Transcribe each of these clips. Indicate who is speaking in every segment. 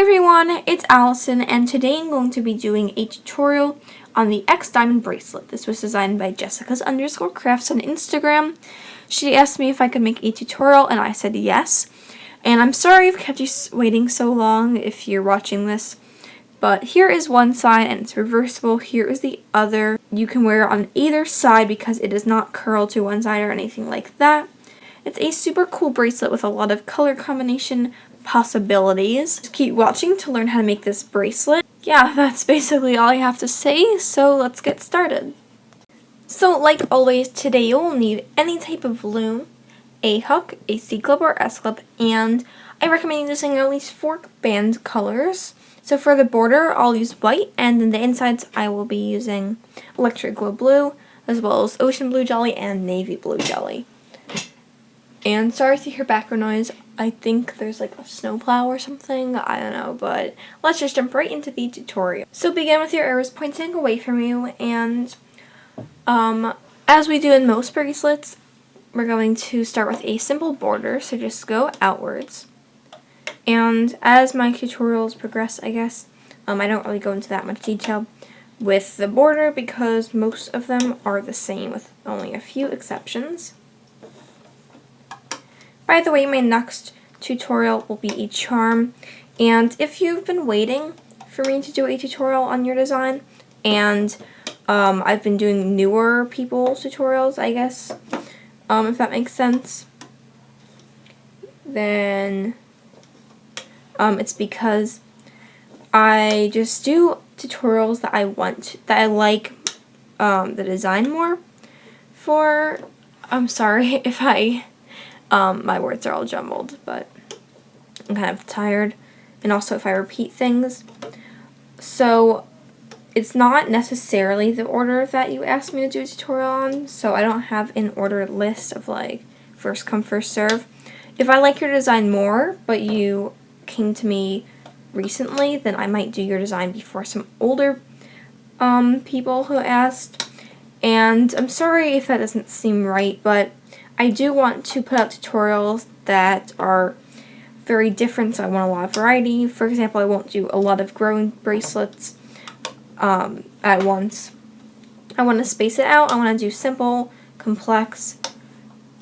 Speaker 1: Hi everyone, it's Allison, and today I'm going to be doing a tutorial on the X Diamond bracelet. This was designed by Jessica's_crafts on Instagram. She asked me if I could make a tutorial, and I said yes. And I'm sorry I've kept you waiting so long if you're watching this, but here is one side and it's reversible. Here is the other. You can wear it on either side because it does not curl to one side or anything like that. It's a super cool bracelet with a lot of color combination possibilities. Just keep watching to learn how to make this bracelet. Yeah, that's basically all I have to say, so let's get started. So like always, today you will need any type of loom, a hook, a C-clip or S-clip, and I recommend using at least 4 band colors. So for the border, I'll use white, and then the insides I will be using electric glow blue, as well as ocean blue jelly and navy blue jelly. And sorry if you hear background noise, I think there's like a snowplow or something, I don't know, but let's just jump right into the tutorial. So begin with your arrows pointing away from you, and as we do in most bracelets, we're going to start with a simple border, so just go outwards. And as my tutorials progress, I guess, I don't really go into that much detail with the border because most of them are the same with only a few exceptions. By the way, my next tutorial will be a charm, and if you've been waiting for me to do a tutorial on your design, and I've been doing newer people's tutorials, I guess, if that makes sense, then it's because I just do tutorials that I like the design more for. I'm sorry if my words are all jumbled, but I'm kind of tired, and also if I repeat things. So it's not necessarily the order that you asked me to do a tutorial on, so I don't have an ordered list of like first come first serve. If I like your design more, but you came to me recently, then I might do your design before some older people who asked. And I'm sorry if that doesn't seem right, but I do want to put out tutorials that are very different, so I want a lot of variety. For example, I won't do a lot of growing bracelets at once. I want to space it out. I want to do simple, complex,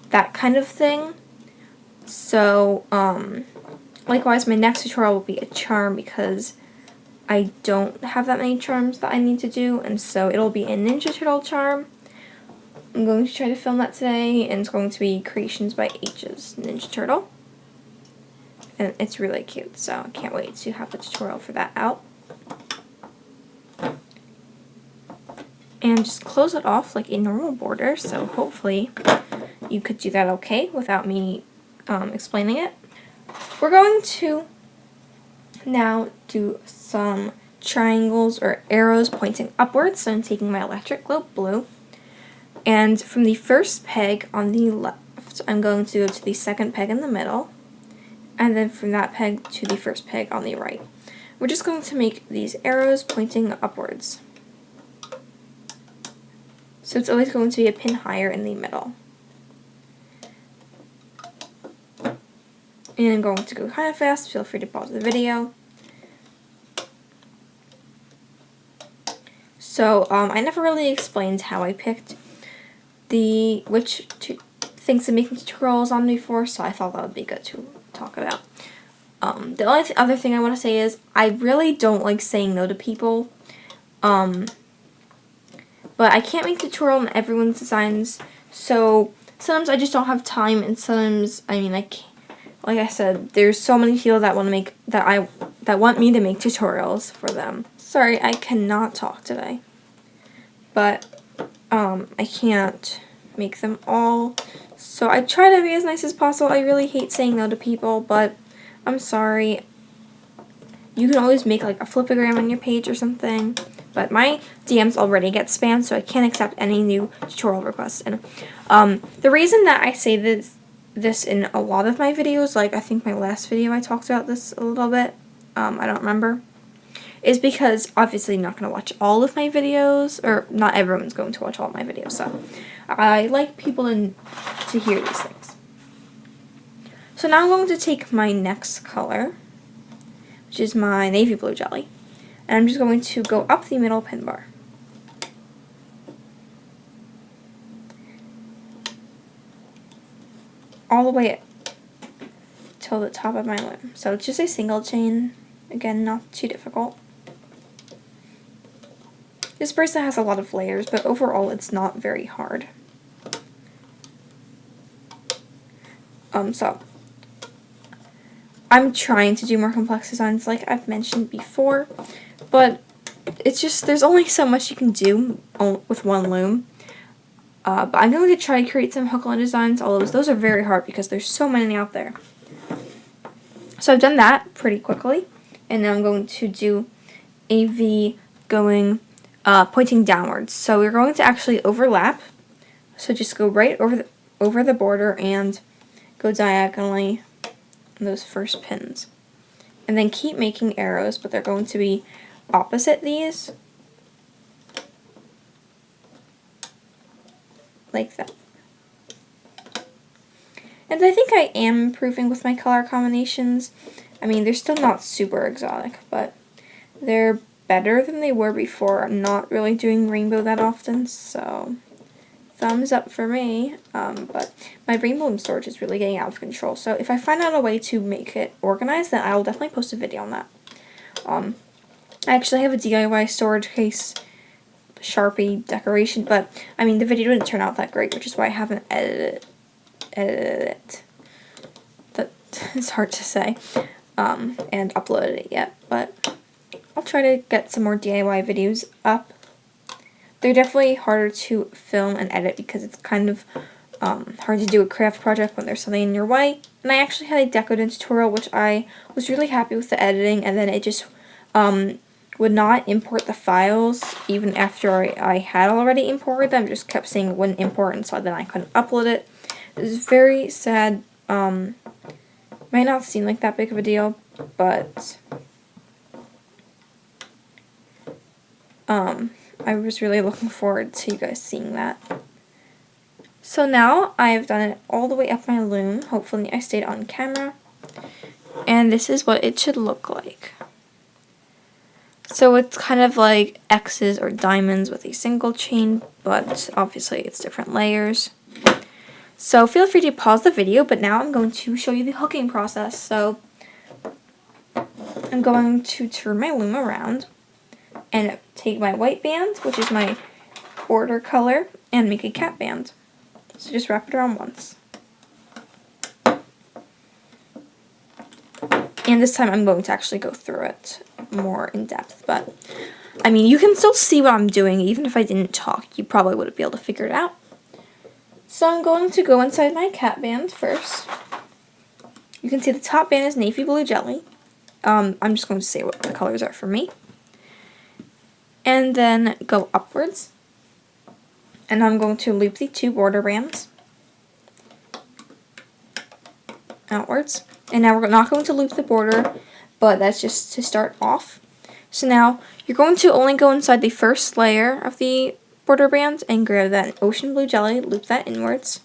Speaker 1: that kind of thing. So, likewise, my next tutorial will be a charm because I don't have that many charms that I need to do, and so it'll be a Ninja Turtle charm. I'm going to try to film that today, and it's going to be Creations by H's Ninja Turtle. And it's really cute, so I can't wait to have the tutorial for that out. And just close it off like a normal border, so hopefully you could do that okay without me explaining it. We're going to now do some triangles or arrows pointing upwards, so I'm taking my electric glow blue. And from the first peg on the left, I'm going to go to the second peg in the middle, and then from that peg to the first peg on the right. We're just going to make these arrows pointing upwards. So it's always going to be a pin higher in the middle. And I'm going to go kind of fast, feel free to pause the video. So I never really explained how I picked which things to make tutorials on before, so I thought that would be good to talk about. The only other thing I want to say is I really don't like saying no to people, but I can't make tutorial on everyone's designs, so sometimes I just don't have time, and sometimes, I mean, I can't, like I said, there's so many people that want me to make tutorials for them. Sorry, I cannot talk today, but I can't make them all, so I try to be as nice as possible. I really hate saying no to people, but I'm sorry. You can always make like a flipogram on your page or something, but my DMs already get spammed, so I can't accept any new tutorial requests. And the reason that I say this in a lot of my videos, like I think my last video I talked about this a little bit, I don't remember, is because obviously I'm not going to watch all of my videos, or not everyone's going to watch all of my videos, so I like people to hear these things. So now I'm going to take my next color, which is my navy blue jelly. And I'm just going to go up the middle pin bar. All the way till the top of my loom. So it's just a single chain. Again, not too difficult. This bracelet has a lot of layers, but overall it's not very hard. So I'm trying to do more complex designs like I've mentioned before, but it's just, there's only so much you can do with one loom. But I'm going to try to create some hook line designs, although those are very hard because there's so many out there. So I've done that pretty quickly, and now I'm going to do a V going pointing downwards. So we're going to actually overlap. So just go right over the border and go diagonally on those first pins. And then keep making arrows, but they're going to be opposite these. Like that. And I think I am improving with my color combinations. I mean, they're still not super exotic, but they're better than they were before. I'm not really doing rainbow that often, so thumbs up for me. But my rainbow loom storage is really getting out of control, so if I find out a way to make it organized, then I will definitely post a video on that. I actually have a DIY storage case Sharpie decoration, but I mean the video didn't turn out that great, which is why I haven't edited it. That is hard to say, and uploaded it yet, but I'll try to get some more DIY videos up. They're definitely harder to film and edit because it's kind of hard to do a craft project when there's something in your way. And I actually had a deco tutorial, which I was really happy with the editing, and then it just would not import the files even after I had already imported them. Just kept saying it wouldn't import, and so then I couldn't upload it. It was very sad. Might not seem like that big of a deal, but I was really looking forward to you guys seeing that. So now I've done it all the way up my loom. Hopefully I stayed on camera. And this is what it should look like. So it's kind of like X's or diamonds with a single chain, but obviously it's different layers. So feel free to pause the video, but now I'm going to show you the hooking process. So I'm going to turn my loom around and take my white band, which is my border color, and make a cap band. So just wrap it around once. And this time I'm going to actually go through it more in depth, but I mean, you can still see what I'm doing. Even if I didn't talk, you probably wouldn't be able to figure it out. So I'm going to go inside my cap band first. You can see the top band is navy blue jelly. I'm just going to say what the colors are for me. And then go upwards. And I'm going to loop the two border bands outwards. And now we're not going to loop the border, but that's just to start off. So now you're going to only go inside the first layer of the border band and grab that ocean blue jelly, loop that inwards.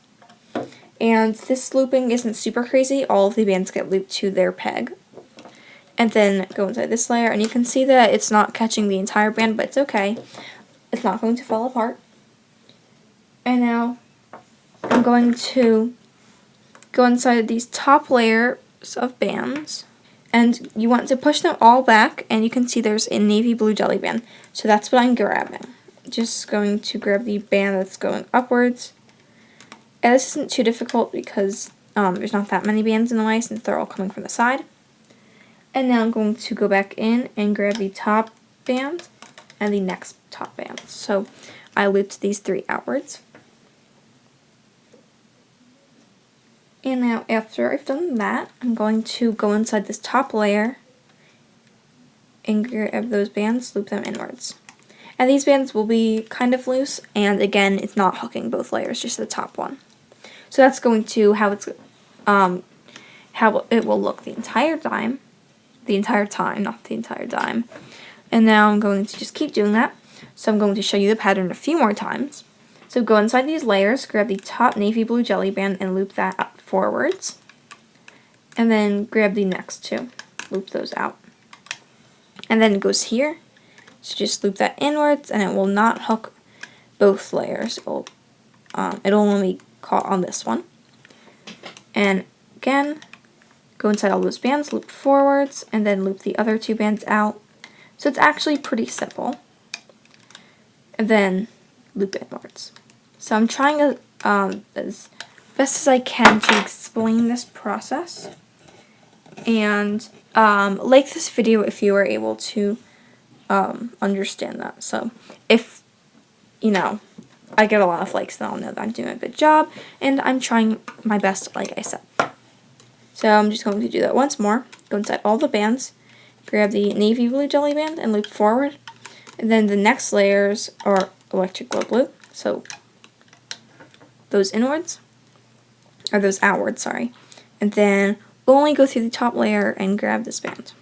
Speaker 1: And this looping isn't super crazy. All of the bands get looped to their peg. And then go inside this layer, and you can see that it's not catching the entire band, but it's okay. It's not going to fall apart. And now I'm going to go inside these top layers of bands, and you want to push them all back, and you can see there's a navy blue jelly band. So that's what I'm grabbing. Just going to grab the band that's going upwards. And this isn't too difficult because there's not that many bands in the way since they're all coming from the side. And now I'm going to go back in and grab the top band and the next top band. So I looped these three outwards. And now after I've done that, I'm going to go inside this top layer and grab those bands, loop them inwards. And these bands will be kind of loose, and again, it's not hooking both layers, just the top one. So that's going to how it will look the entire time, not the entire time. And now I'm going to just keep doing that. So I'm going to show you the pattern a few more times. So go inside these layers, grab the top navy blue jelly band and loop that up forwards. And then grab the next two, loop those out. and then it goes here. So just loop that inwards, and it will not hook both layers. It'll only caught on this one. And again, go inside all those bands, loop forwards, and then loop the other two bands out. So it's actually pretty simple. And then loop inwards. So I'm trying as best as I can to explain this process. And like this video if you are able to understand that. So if, you know, I get a lot of likes, then I'll know that I'm doing a good job, and I'm trying my best, like I said. So I'm just going to do that once more. Go inside all the bands, grab the navy blue jelly band, and loop forward. And then the next layers are electric glow blue, so those inwards, or those outwards, sorry. And then only go through the top layer and grab this band.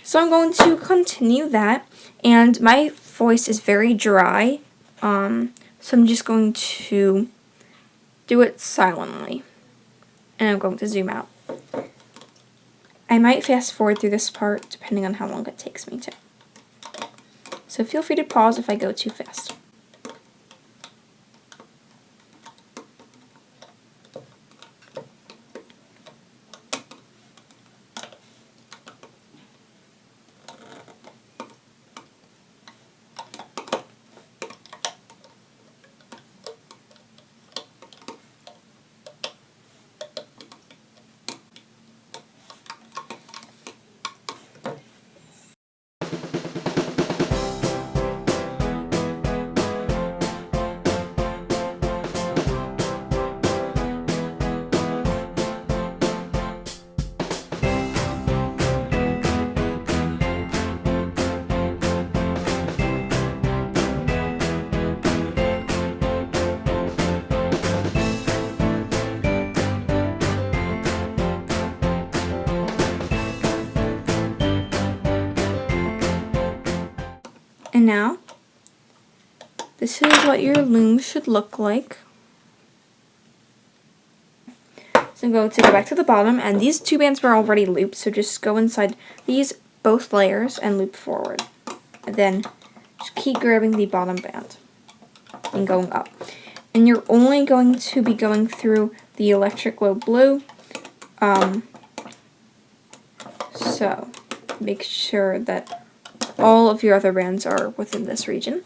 Speaker 1: So I'm going to continue that, and my voice is very dry, so I'm just going to do it silently, and I'm going to zoom out. I might fast forward through this part depending on how long it takes me to. So feel free to pause if I go too fast. And now, this is what your loom should look like. So I'm going to go back to the bottom, and these two bands were already looped, so just go inside these both layers and loop forward. And then just keep grabbing the bottom band and going up. And you're only going to be going through the electric glow blue. So make sure that all of your other bands are within this region.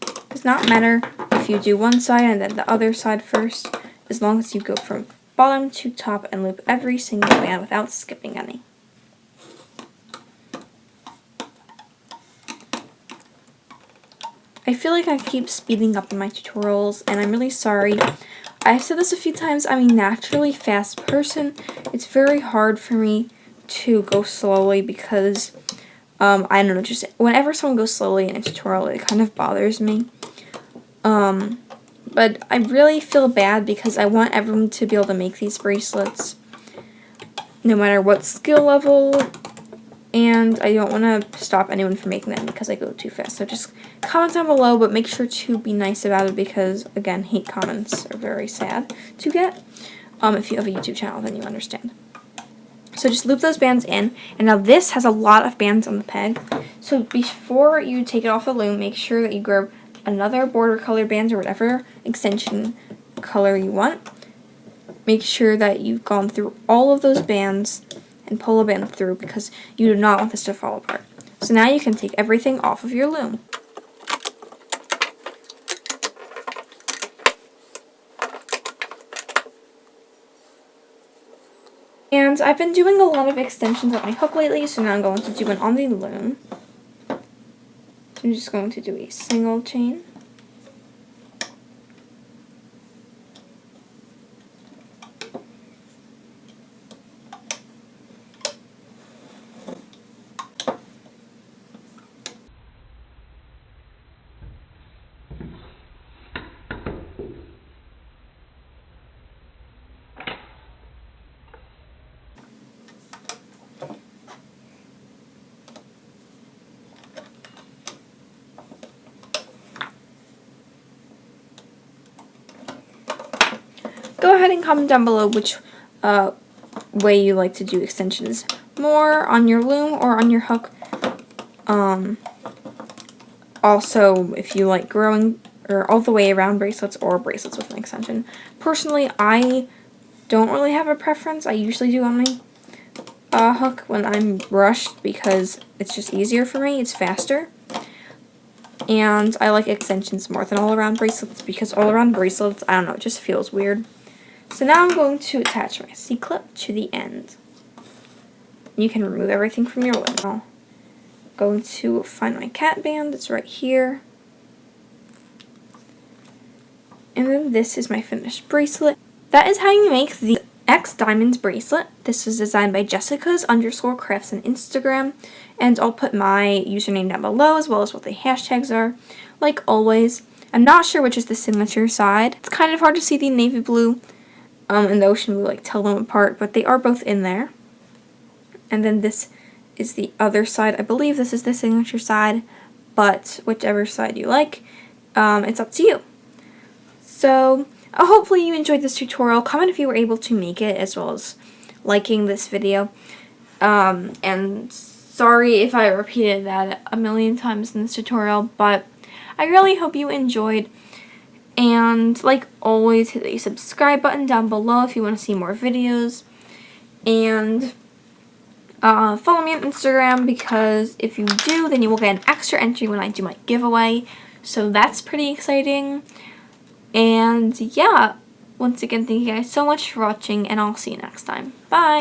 Speaker 1: It does not matter if you do one side and then the other side first, as long as you go from bottom to top and loop every single band without skipping any. I feel like I keep speeding up in my tutorials, and I'm really sorry. I've said this a few times, I'm a naturally fast person. It's very hard for me to go slowly because, I don't know, just whenever someone goes slowly in a tutorial, it kind of bothers me. But I really feel bad because I want everyone to be able to make these bracelets, no matter what skill level, and I don't want to stop anyone from making them because I go too fast. So just comment down below, but make sure to be nice about it because, again, hate comments are very sad to get. If you have a YouTube channel, then you understand. So just loop those bands in, and now this has a lot of bands on the peg. So before you take it off the loom, make sure that you grab another border color band or whatever extension color you want. Make sure that you've gone through all of those bands and pull a band through because you do not want this to fall apart. So now you can take everything off of your loom. And I've been doing a lot of extensions on my hook lately, so now I'm going to do one on the loom. So I'm just going to do a single chain. go ahead and comment down below which way you like to do extensions, more on your loom or on your hook. Also, if you like growing or all the way around bracelets or bracelets with an extension. Personally, I don't really have a preference. I usually do on my hook when I'm rushed because it's just easier for me. It's faster. And I like extensions more than all around bracelets because all around bracelets, I don't know, it just feels weird. So now I'm going to attach my C-clip to the end. You can remove everything from your loom. I'm going to find my cat band. It's right here. And then this is my finished bracelet. That is how you make the X Diamonds bracelet. This was designed by Jessica's_crafts on Instagram. And I'll put my username down below as well as what the hashtags are. Like always, I'm not sure which is the signature side. It's kind of hard to see the navy blue and the ocean blue, like tell them apart, but they are both in there. And then this is the other side. I believe this is the signature side, but whichever side you like, it's up to you. So, hopefully you enjoyed this tutorial. Comment if you were able to make it, as well as liking this video. And sorry if I repeated that a million times in this tutorial, but I really hope you enjoyed. And like always, hit the subscribe button down below if you want to see more videos. And follow me on Instagram, because if you do, then you will get an extra entry when I do my giveaway. So that's pretty exciting. And yeah, once again, thank you guys so much for watching, and I'll see you next time. Bye!